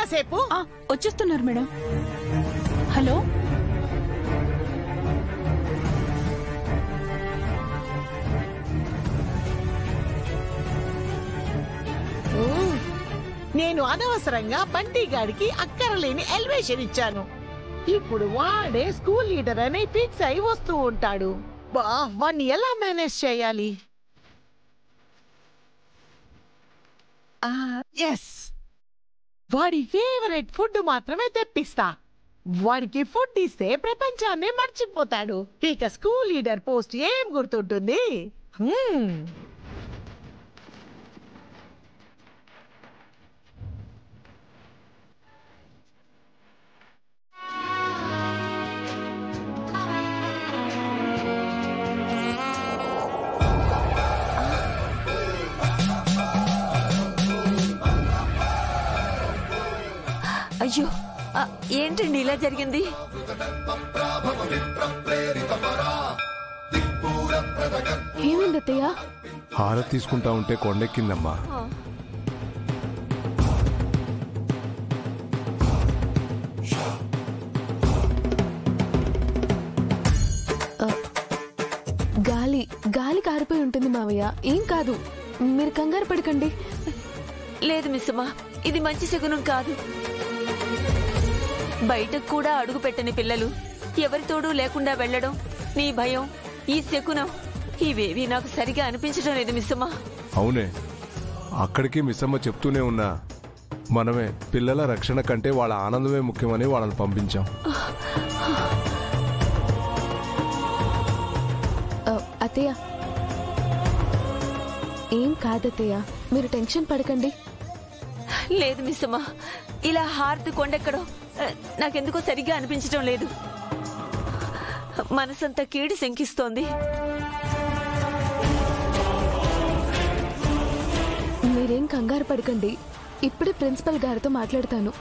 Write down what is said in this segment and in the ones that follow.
కాసేపు. వచ్చేస్తున్నారు madam. Hello, నేను అనవసరంగా బంటిగాడికి అక్కరలేని ఎలివేషన్ ఇచ్చాను. ఇప్పుడు వాడే స్కూల్ లీడర్ అని ఫిక్స్ అయి వస్తూ ఉంటాడు. వాణ్ణి ఎలా మేనేజ్ చేయాలి? ఎస్, వాడి ఫేవరెట్ ఫుడ్ మాత్రమే తెప్పిస్తా. వాడికి ఫుడ్ ఇస్తే ప్రపంచాన్ని మర్చిపోతాడు. ఇక స్కూల్ లీడర్ పోస్ట్ ఏం గుర్తుంటుంది? అయ్యో, ఏంటండి ఇలా జరిగింది? ఏమైంది అత్తయ్య? హారతి తీసుకుంటా ఉంటే కొండెక్కిందమ్మా. గాలి కారిపోయి ఉంటుంది మావయ్య, ఏం కాదు, మీరు కంగారు పడకండి. లేదు మిస్సమ్మా, ఇది మంచి శకునం కాదు. బయటకు కూడా అడుగు పెట్టని పిల్లలు ఎవరితోడూ లేకుండా వెళ్లడం, నీ భయం, ఈ శకునం, ఇవేవి నాకు సరిగా అనిపించడం లేదు మిస్సమ్మా. అవునే, అక్కడికి మిస్సమ్మ చెప్తూనే ఉన్నా మనమే పిల్లల రక్షణ కంటే వాళ్ళ ఆనందమే ముఖ్యమని వాళ్ళని పంపించాం. అత్తయ్య, ఏం కాదత్తయ్య, మీరు టెన్షన్ పడకండి. లేదు మిస్సమ్మా, ఇలా హారతి కొండెక్కడం నాకెందుకో సరిగ్గా అనిపించడం లేదు. మనసంతా కీడి శంకిస్తోంది. మీరేం కంగారు పడకండి, ఇప్పుడే ప్రిన్సిపల్ గారితో మాట్లాడతాను.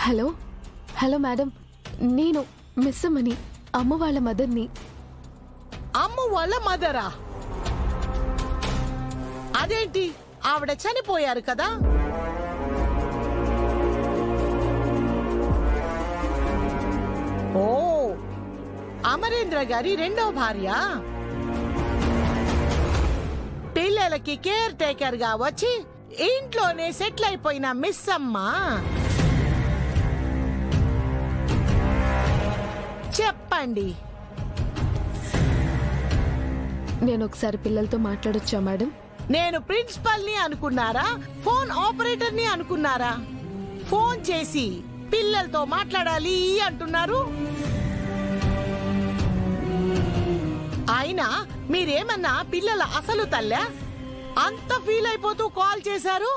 హలో హలో మేడం, నేను మిస్ అమ్మని, అమ్మ వాళ్ళ మదర్ని. అమ్మ వాళ్ళ మదరా? అదేంటి, ఆవిడ చనిపోయారు కదా? ఓ, అమరేంద్ర గారి రెండో భార్య. పిల్లలకి కేర్ టేకర్ గా వచ్చి ఇంట్లోనే సెటిల్ అయిపోయిన మిస్ అమ్మ. చెప్పండి. నేను ఒకసారి పిల్లలతో మాట్లాడొచ్చా మేడం? నేను ప్రిన్సిపల్ ని అనుకున్నారా, ఫోన్ ఆపరేటర్ ని అనుకున్నారా? ఫోన్ చేసి పిల్లలతో మాట్లాడాలి అంటున్నారు. అయినా మీరేమన్నా పిల్లల అసలు తల్లా? అంత ఫీల్ అయిపోతూ కాల్ చేశారు.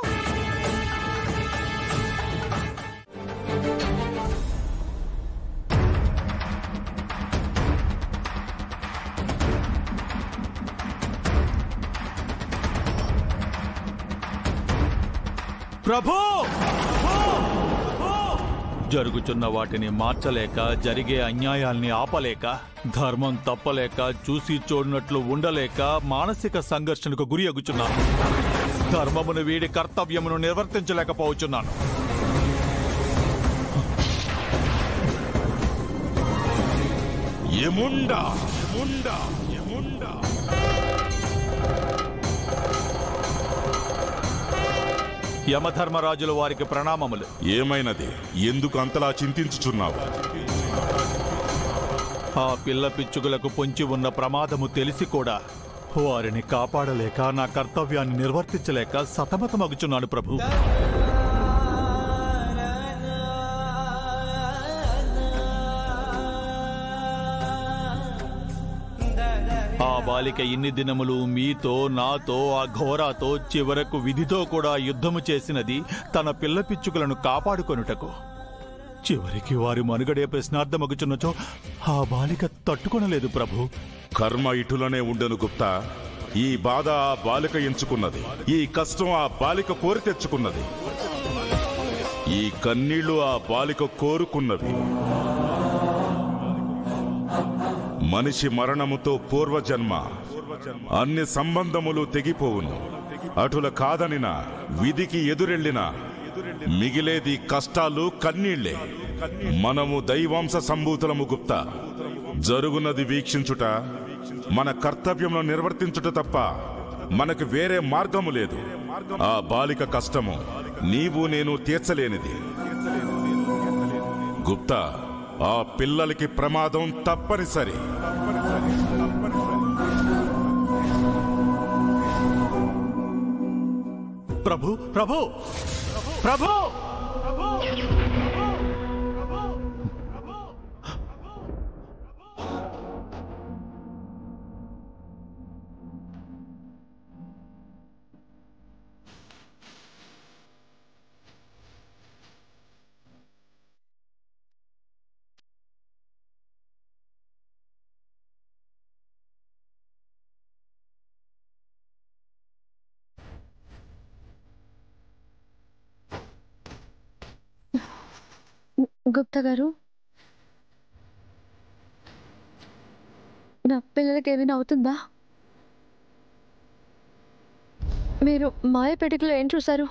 ప్రభు, జరుగుతున్న వాటిని మార్చలేక, జరిగే అన్యాయాల్ని ఆపలేక, ధర్మం తప్పలేక, చూసి చూడనట్లు ఉండలేక మానసిక సంఘర్షణకు గురి అగుచున్నాను. ధర్మమును వీడి కర్తవ్యమును నిర్వర్తించలేకపోవచ్చున్నాను. యముండా యముండా యముండా. యమధర్మరాజుల వారికి ప్రణామములు. ఏమైనది? ఎందుకు అంతలా చింతించుచున్నావు? ఆ పిల్ల పిచ్చుగులకు పొంచి ఉన్న ప్రమాదము తెలిసి కూడా వారిని కాపాడలేక, నా కర్తవ్యాన్ని నిర్వర్తించలేక సతమతమగుచున్నాను ప్రభు. ఆ బాలిక ఇన్ని దినములు మీతో, నాతో, ఆ ఘోరాతో, చివరకు విధితో కూడా యుద్ధము చేసినది తన పిల్ల పిచ్చుకలను కాపాడుకొనుటకు. చివరికి వారి మనుగడే ప్రశ్నార్థమగుచున్నచో ఆ బాలిక తట్టుకొనలేదు ప్రభు. కర్మ ఇటులనే ఉండను గుప్తా. ఈ బాధ ఆ బాలిక ఎంచుకున్నది, ఈ కష్టం ఆ బాలిక కోరి తెచ్చుకున్నది, ఈ కన్నీళ్లు ఆ బాలిక కోరుకున్నవి. మనిషి మరణముతో పూర్వజన్మ అన్ని సంబంధములు తెగిపోవును. అటుల కాదనిన విధికి ఎదురెళ్ళిన మిగిలేది కష్టాలు, కన్నీళ్లే. మనము దైవాంశ సంభూతులము గుప్తా. జరుగునది వీక్షించుట, మన కర్తవ్యంలో నిర్వర్తించుట తప్ప మనకు వేరే మార్గము లేదు. ఆ బాలిక కష్టము నీవు నేను తీర్చలేనిది. గుప్తా, ఆ పిల్లలకి ప్రమాదం తప్పనిసరి. ప్రభు ప్రభు ప్రభు గుప్తా గారు, నా పిల్లలకి ఏమైనా అవుతుందా? మీరు మాయ పెటికలో ఏం చూశారు?